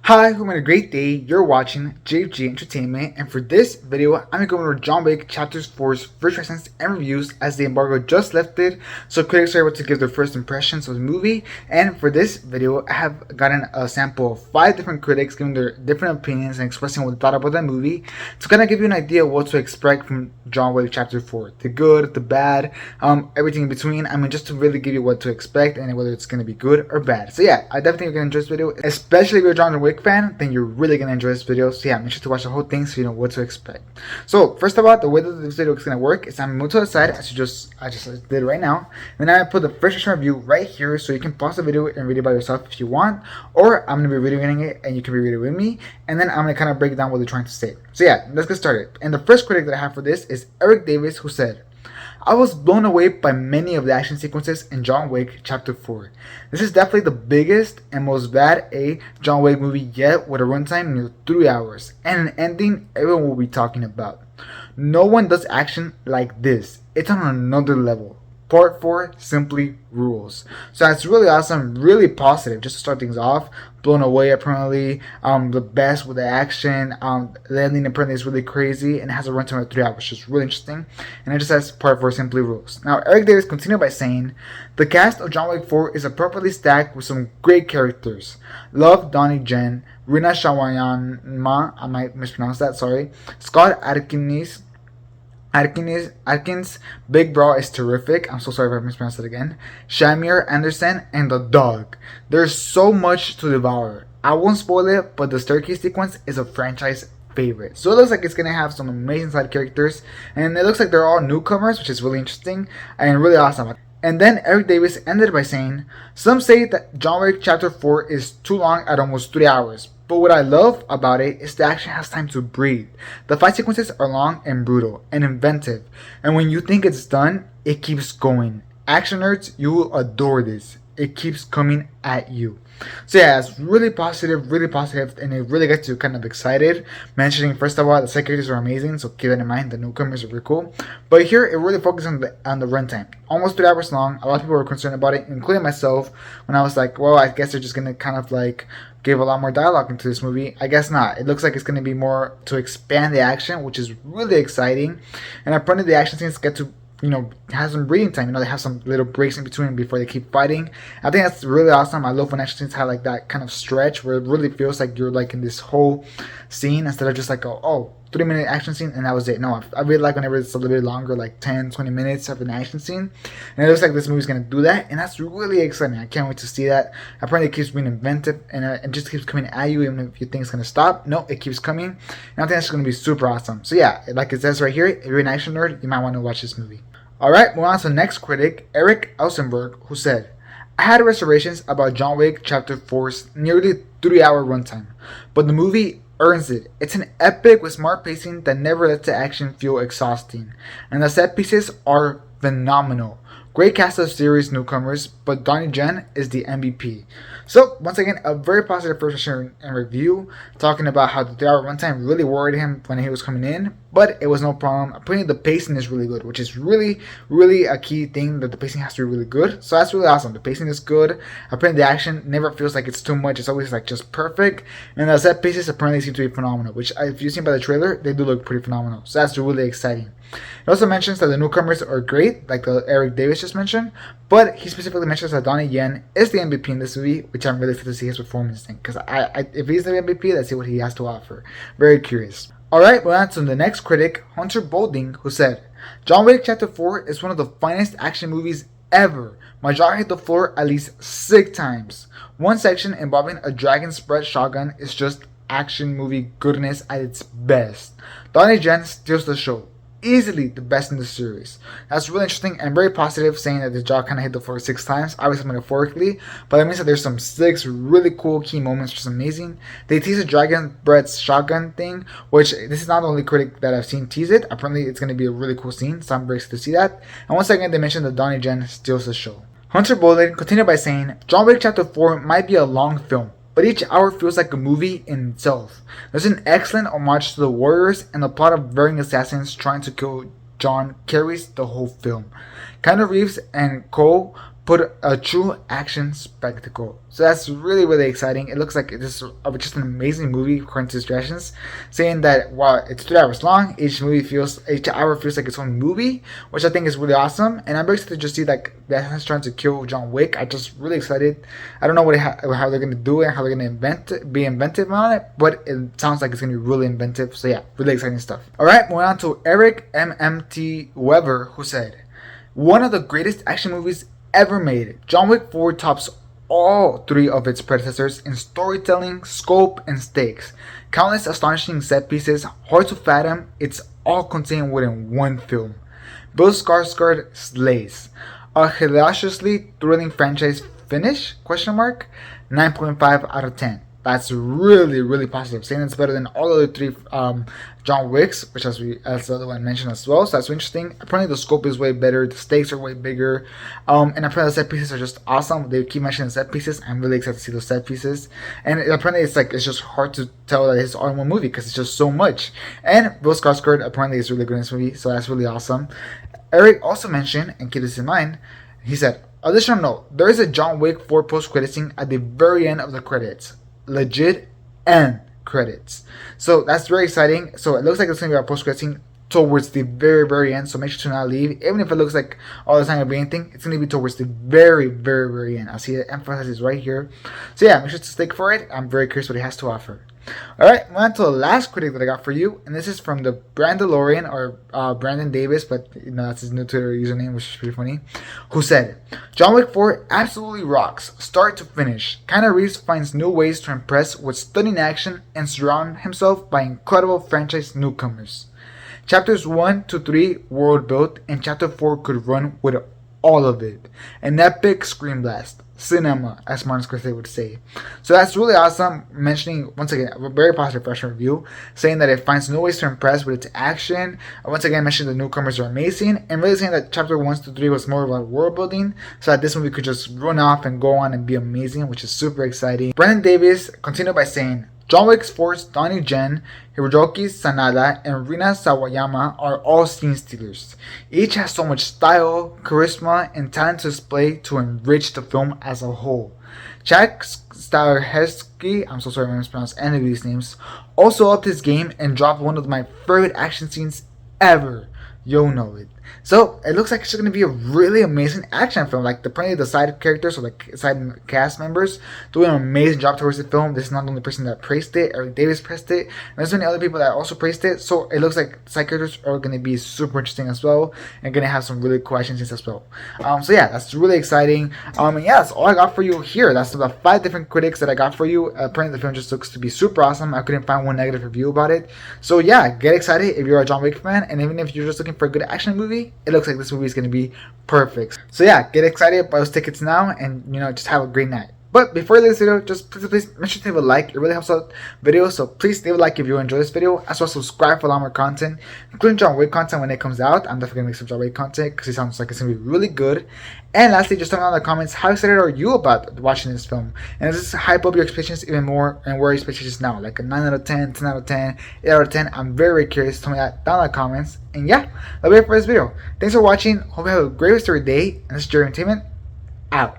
Hi, hope you had a great day. You're watching JFG Entertainment, and for this video, I'm going over John Wick Chapter 4's first reactions and reviews as the embargo just lifted, so critics are able to give their first impressions of the movie. And for this video, I have gotten a sample of 5 different critics giving their different opinions and expressing what they thought about the movie to kind of give you an idea of what to expect from John Wick Chapter 4. The good, the bad, everything in between. I mean, just to really give you what to expect and whether it's going to be good or bad. So yeah, I definitely think you're going to enjoy this video, especially if you're a John Wick fan, then you're really gonna enjoy this video. So yeah, make sure to watch the whole thing so you know what to expect. So first of all, the way that this video is gonna work is I'm gonna move to the side as I just did right now. And then I put the first reaction review right here so you can pause the video and read it by yourself if you want, or I'm gonna be reading it and you can be reading it with me. And then I'm gonna kind of break down what they're trying to say. So yeah, let's get started. And the first critic that I have for this is Eric Davis, who said, I was blown away by many of the action sequences in John Wick Chapter 4. This is definitely the biggest and most bad A John Wick movie yet, with a runtime near 3 hours and an ending everyone will be talking about. No one does action like this. It's on another level. Part 4 simply rules. So that's really awesome, really positive. Just to start things off, blown away apparently. The best with the action. The ending apparently is really crazy and it has a runtime of 3 hours, which is really interesting. And it just says Part 4 simply rules. Now Eric Davis continued by saying, the cast of John Wick 4 is appropriately stacked with some great characters. Love Donnie Yen, Rina Shawayanma, I might mispronounce that, sorry. Scott Adkins, Big Bra is terrific. I'm so sorry if I mispronounced it again. Shamir Anderson, and the dog. There's so much to devour. I won't spoil it, but the staircase sequence is a franchise favorite. So it looks like it's gonna have some amazing side characters, and it looks like they're all newcomers, which is really interesting and really awesome. And then Eric Davis ended by saying, some say that John Wick Chapter 4 is too long at almost 3 hours. But what I love about it is the action has time to breathe. The fight sequences are long and brutal and inventive. And when you think it's done, it keeps going. Action nerds, you will adore this. It keeps coming at you. So yeah, it's really positive, and it really gets you kind of excited. Mentioning first of all, the side characters are amazing, so keep that in mind. The newcomers are really cool. But here, it really focuses on the runtime. Almost 3 hours long. A lot of people were concerned about it, including myself, when I was like, well, I guess they're just gonna kind of like give a lot more dialogue into this movie. I guess not. It looks like it's going to be more to expand the action, which is really exciting. And apparently the action scenes get to, have some breathing time. They have some little breaks in between before they keep fighting. I think that's really awesome. I love when action scenes have like that kind of stretch where it really feels like you're like in this whole scene instead of just like, oh, 3-minute action scene and that was it. No, I really like whenever it's a little bit longer, like 10-20 minutes of an action scene, and it looks like this movie's gonna do that, and that's really exciting. I can't wait to see that. Apparently it keeps being inventive, and it just keeps coming at you even if you think it's gonna stop. No, it keeps coming, and I think that's gonna be super awesome. So yeah, like it says right here, if you're an action nerd, you might want to watch this movie. Alright, moving on to the next critic, Eric Elsenberg, who said, I had reservations about John Wick Chapter 4's nearly 3-hour runtime, but the movie earns it. It's an epic with smart pacing that never lets the action feel exhausting, and the set pieces are phenomenal. Great cast of series newcomers, but Donnie Yen is the MVP. So once again, a very positive first reaction and review, talking about how the 3-hour runtime really worried him when he was coming in, but it was no problem. Apparently the pacing is really good, which is really a key thing, that the pacing has to be really good. So that's really awesome. The pacing is good. Apparently the action never feels like it's too much. It's always like just perfect. And the set pieces apparently seem to be phenomenal, which if you've seen by the trailer, they do look pretty phenomenal. So that's really exciting. It also mentions that the newcomers are great, like the Eric Davis just mentioned, but he specifically mentions that Donnie Yen is the MVP in this movie, which I'm really excited to see his performance thing, because if he's the MVP, let's see what he has to offer. Very curious. Alright, well, on to the next critic, Hunter Bolding, who said, John Wick Chapter 4 is one of the finest action movies ever. My jaw hit the floor at least 6 times. One section involving a dragon spread shotgun is just action movie goodness at its best. Donnie Yen steals the show. Easily the best in the series. That's really interesting and very positive, saying that the jaw kind of hit the floor 6 times, obviously metaphorically, but that means that there's some 6 really cool key moments, which is amazing. They tease the dragon bread shotgun thing, which this is not the only critic that I've seen tease it. Apparently it's going to be a really cool scene, so I'm very excited to see that. And once again, they mentioned that Donnie Yen steals the show. Hunter Bolin continued by saying, John Wick Chapter 4 might be a long film, but each hour feels like a movie in itself. There's an excellent homage to the Warriors, and the plot of varying assassins trying to kill John carries the whole film. Keanu Reeves and Cole put a true action spectacle. So that's really, really exciting. It looks like this is just an amazing movie according to suggestions, saying that while it's 3 hours long, each hour feels like its own movie, which I think is really awesome. And I'm very excited to just see like Batman's trying to kill John Wick. I'm just really excited. I don't know how they're gonna do it, how they're gonna be inventive on it, but it sounds like it's gonna be really inventive. So yeah, really exciting stuff. All right, moving on to Eric MMT Weber, who said, "One of the greatest action movies ever made. John Wick 4 tops all three of its predecessors in storytelling, scope, and stakes. Countless astonishing set pieces, hard to fathom, it's all contained within one film. Bill Skarsgård slays. A hilariously thrilling franchise finish? Question mark. 9.5 out of 10. That's really, really positive. Saying it's better than all the other three John Wicks, which as the other one mentioned as well. So that's interesting. Apparently the scope is way better, the stakes are way bigger, and apparently the set pieces are just awesome. They keep mentioning set pieces. I'm really excited to see those set pieces. And apparently it's just hard to tell that it's all in one movie because it's just so much. And Bill Skarsgård apparently is really good in this movie, so that's really awesome. Eric also mentioned, and keep this in mind, he said, additional note, there is a John Wick 4 post-credit scene at the very end of the credits. Legit end credits. So that's very exciting. So it looks like it's going to be a post-credit scene towards the very, very end. So make sure to not leave. Even if it looks like all the time will be anything, it's going to be towards the very, very, very end. I see it emphasizes right here. So yeah, make sure to stick for it. I'm very curious what he has to offer. Alright, on to the last critic that I got for you, and this is from the Brandalorian, or Brandon Davis, but that's his new Twitter username, which is pretty funny, who said, John Wick 4 absolutely rocks, start to finish. Keanu Reeves finds new ways to impress with stunning action and surround himself by incredible franchise newcomers. Chapters 1 to 3 world built, and Chapter 4 could run with all of it. An epic screen blast. Cinema, as Martin Scorsese would say. So that's really awesome. Mentioning, once again, a very positive fresh review, saying that it finds no ways to impress with its action. Once again, mentioning the newcomers are amazing, and really saying that Chapter 1 to 3 was more about world building, so that this movie could just run off and go on and be amazing, which is super exciting. Brandon Davis continued by saying, John Wick's Force, Donnie Yen, Hiroyuki Sanada, and Rina Sawayama are all scene stealers. Each has so much style, charisma, and talent to display to enrich the film as a whole. Chad Stahelski, I'm so sorry if I mispronounced any of these names, also upped his game and dropped one of my favorite action scenes ever. You'll know it. So it looks like it's going to be a really amazing action film. Like the side characters or like side cast members doing an amazing job towards the film. This is not the only person that praised it. Eric Davis praised it. And there's many other people that also praised it. So it looks like side characters are going to be super interesting as well, and going to have some really cool action scenes as well. So yeah, that's really exciting. And yeah, that's all I got for you here. That's about 5 different critics that I got for you. Apparently the film just looks to be super awesome. I couldn't find one negative review about it. So yeah, get excited if you're a John Wick fan, and even if you're just looking for a good action movie, it looks like this movie is going to be perfect. So yeah, get excited, buy those tickets now, and just have a great night. But before you leave this video, just please make sure to leave a like. It really helps out the video, so please leave a like if you enjoy this video. As well, subscribe for a lot more content, including John Wick content when it comes out. I'm definitely going to make some John Wick content because it sounds like it's going to be really good. And lastly, just tell me in the comments, how excited are you about watching this film? And does this hype up your expectations even more, and where are your expectations now? Like a 9 out of 10, 10 out of 10, 8 out of 10? I'm very, very curious. Tell me that down in the comments. And yeah, that'll be it for this video. Thanks for watching. Hope you have a great rest of your day. And this is Jerry Entertainment, out.